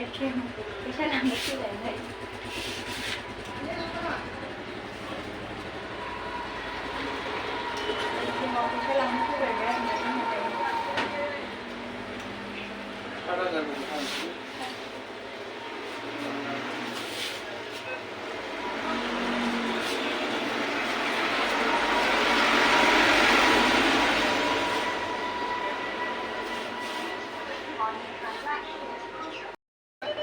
एखे फैसा लांनो फैलायनाय एखेमाव फैसा लांनो फैलायबाय आरोना जोंहा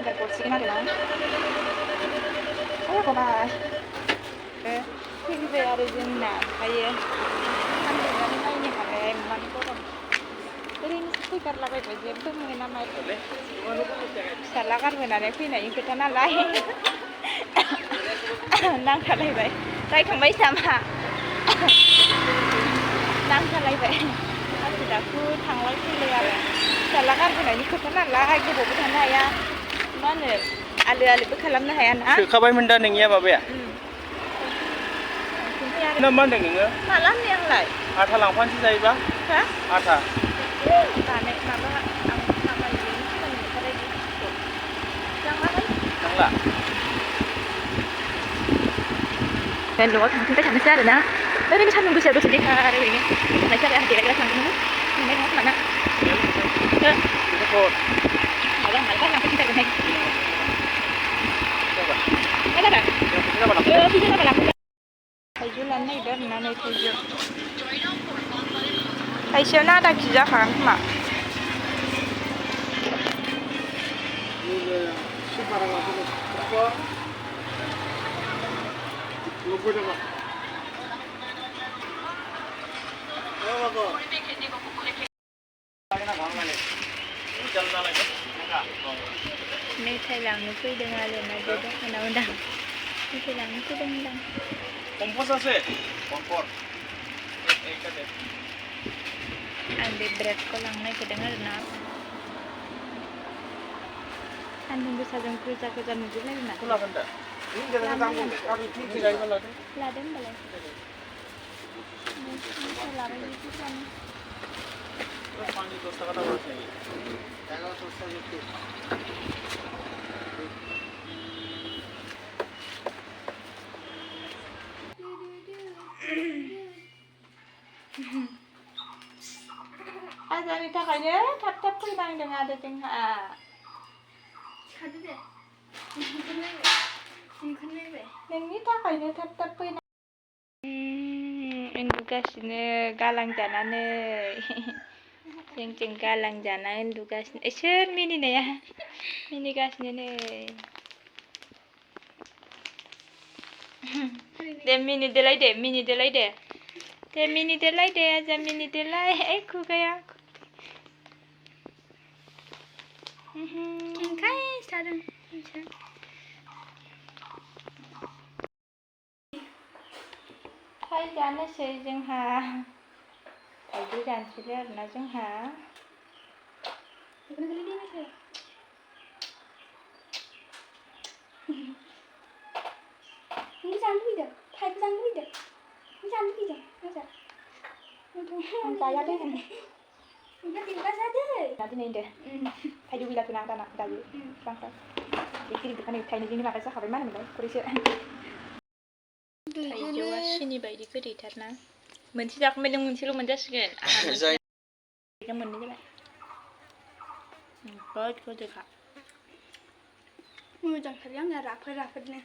udah kursiin ada dong ayo coba ini ada jenna kayak kan dengan ini pakai mani kotor jadi ini speaker lah kayak baju itu mungkin nama itu salah kan benar ya ini yang kita nalai nang kalai baik saya kembali sama nang kalai baik sudah aku tanglai kuliah salah kan benar ini kita nalai gue bawa sana ya mana आलो-आलोबो खालामनो हाया ना सोखाबायमोन दा नोंनिया माबाया ना मा होनदों नोङो माला होननाय आंलाय आथा लांफानोसै जायोबा हा आथा बानाय माबा आं खामानिनि खामानि ओंखारनाय लांबालाय लांला dan na'uwar mutum ta samu sare na dare ni sanin gusa gusa dai ka rawe ne mai sare a da san mu ne ne mana itu kok malah yang kita kan coba ada kan kita apa kita apa lakukan tajulan này đó là này tajul ai siêu na ta chỉ ra hàng mà Ini saya lang nukoy dengan lena deda kana undang. Ini saya lang nukoy dengan. Kompos আছে kompor kade Ande bread ko lang na kedengar na. Andung bisa jang kerja kerja nunggu lagi na. kula benda ini jangan tanggung aku ini tidak ada lagi Laden boleh. Ini saya lari itu kan. terus panggil terus kata bos ini jangan terus itu Azani takanya tap-tap kuinang dengan ada tengah. Kada deh. Neng ni takanya tap-tap kuinang. Indukasnya galang janane. Ceng galang jana indukasnya. Sure mini nih ya. Mini gasnya nih. Deh mini delay deh, mini delay deh. Deh mini delay deh aja mini delay. Aku kayak. Kayak sekarang. Hai jana sih jengha. Tadi dan sudah na jengha. Bukan kali dia macam. Ini jangan video, Thai jangan video, ini jangan video, macam. Saya deh. Udah tinggal saja. Nanti nih deh. Thai juga bila tunang tanah tadi. Bangsa. Jadi bukan Thai nih ini makanya saya mana nih, kurisi. Thaiजौआ सिनि बायदि गोदैथारना मोनसे जाखांबाय नों मोनसेल' मोनजासिगोन आंहा मोननै जाबाय गोद गोदैखा मोजांथार आंना राफोदनो